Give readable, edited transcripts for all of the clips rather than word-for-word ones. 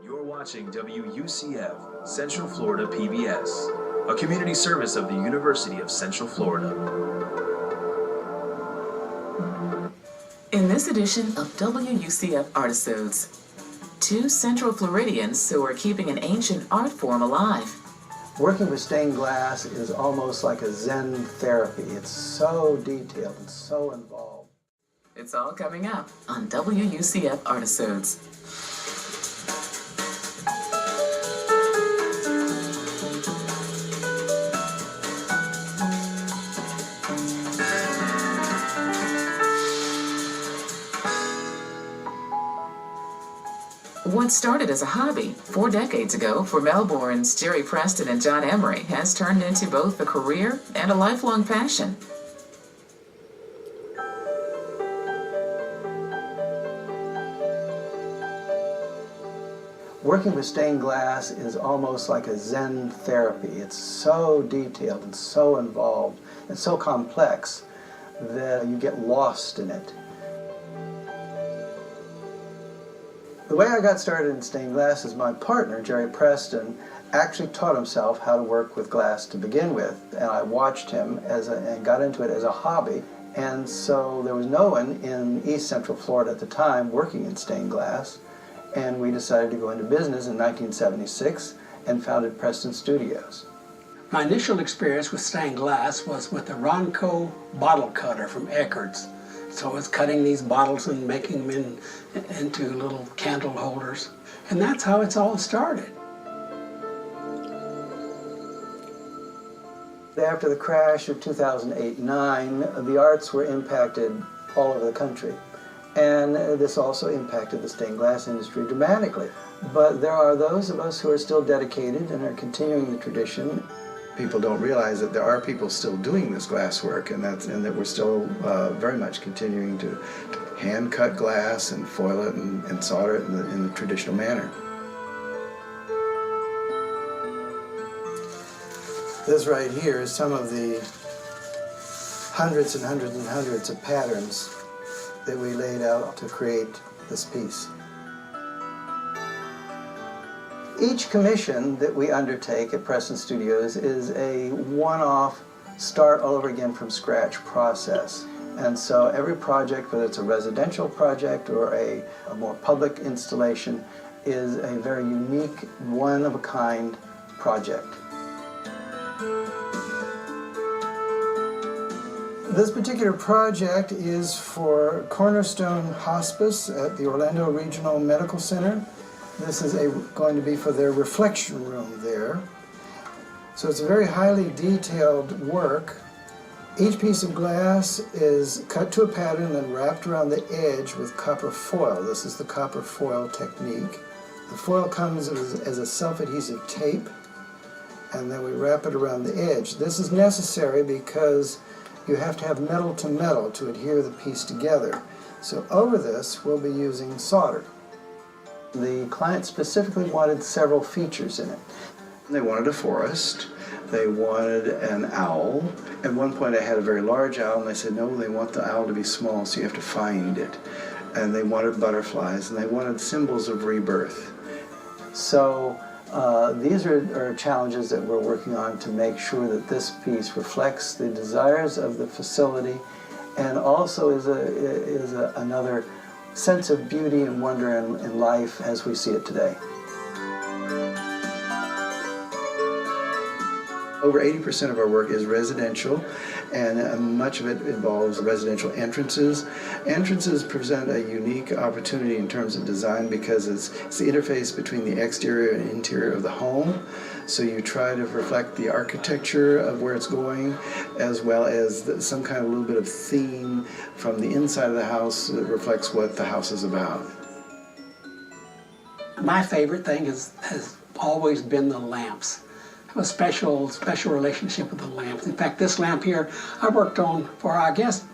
You're watching WUCF, Central Florida PBS, a community service of the University of Central Florida. In this edition of WUCF Artisodes, two Central Floridians who are keeping an ancient art form alive. Working with stained glass is almost like a Zen therapy. It's so detailed and so involved. It's all coming up on WUCF Artisodes. What started as a hobby 4 decades ago for Melbourne's Jerry Preston and John Emery has turned into both a career and a lifelong passion. Working with stained glass is almost like a Zen therapy. It's so detailed and so involved and so complex that you get lost in it. The way I got started in stained glass is my partner, Jerry Preston, actually taught himself how to work with glass to begin with, and I watched him and got into it as a hobby. And so there was no one in East Central Florida at the time working in stained glass, and we decided to go into business in 1976 and founded Preston Studios. My initial experience with stained glass was with the Ronco bottle cutter from Eckerd's. So it's cutting these bottles and making them into little candle holders. And that's how it's all started. After the crash of 2008-9, the arts were impacted all over the country. And this also impacted the stained glass industry dramatically. But there are those of us who are still dedicated and are continuing the tradition. People don't realize that there are people still doing this glass work, and that we're still very much continuing to hand cut glass and foil it and solder it in the traditional manner. This right here is some of the hundreds and hundreds and hundreds of patterns that we laid out to create this piece. Each commission that we undertake at Preston Studios is a one-off, start all over again from scratch process. And so every project, whether it's a residential project or a more public installation, is a very unique, one-of-a-kind project. This particular project is for Cornerstone Hospice at the Orlando Regional Medical Center. This is going to be for their reflection room there. So it's a very highly detailed work. Each piece of glass is cut to a pattern and wrapped around the edge with copper foil. This is the copper foil technique. The foil comes as a self-adhesive tape, and then we wrap it around the edge. This is necessary because you have to have metal to metal to adhere the piece together. So over this, we'll be using solder. The client specifically wanted several features in it. They wanted a forest, they wanted an owl. At one point I had a very large owl, and they said, no, they want the owl to be small, so you have to find it. And they wanted butterflies, and they wanted symbols of rebirth. So these are challenges that we're working on to make sure that this piece reflects the desires of the facility and also is another sense of beauty and wonder in life as we see it today. Over 80% of our work is residential, and much of it involves residential entrances. Entrances present a unique opportunity in terms of design because it's the interface between the exterior and interior of the home. So you try to reflect the architecture of where it's going, as well as some kind of little bit of theme from the inside of the house that reflects what the house is about. My favorite thing has always been the lamps. I have a special relationship with the lamps. In fact, this lamp here I worked on for, I guess,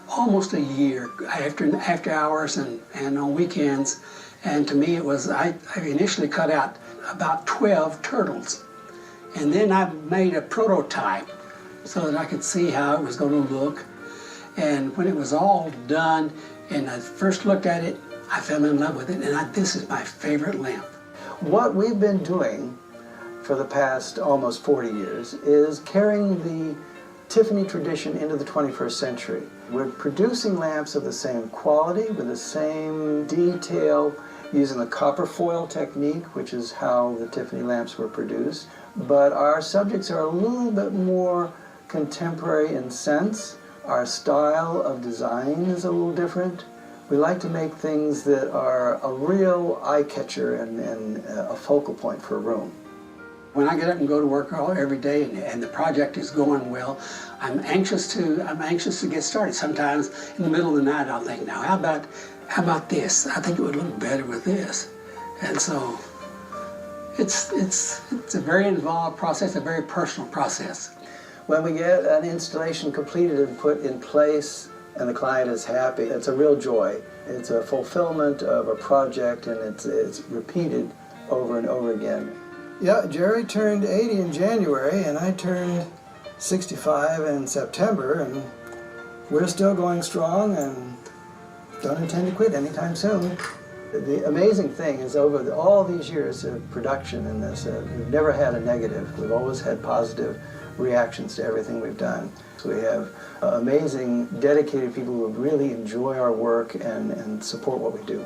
almost a year after hours and on weekends. And to me it was, I initially cut out about 12 turtles. And then I made a prototype so that I could see how it was going to look. And when it was all done and I first looked at it, I fell in love with it, and this is my favorite lamp. What we've been doing for the past almost 40 years is carrying the Tiffany tradition into the 21st century. We're producing lamps of the same quality, with the same detail, using the copper foil technique, which is how the Tiffany lamps were produced. But our subjects are a little bit more contemporary in sense. Our style of design is a little different. We like to make things that are a real eye-catcher and a focal point for a room. When I get up and go to work every day and the project is going well, I'm anxious to get started. Sometimes in the middle of the night I'll think, now how about this? I think it would look better with this. And so it's a very involved process, a very personal process. When we get an installation completed and put in place and the client is happy, it's a real joy. It's a fulfillment of a project, and it's repeated over and over again. Yeah, Jerry turned 80 in January, and I turned 65 in September, and we're still going strong and don't intend to quit anytime soon. The amazing thing is, over all these years of production in this, we've never had a negative. We've always had positive reactions to everything we've done. So we have amazing, dedicated people who really enjoy our work and support what we do.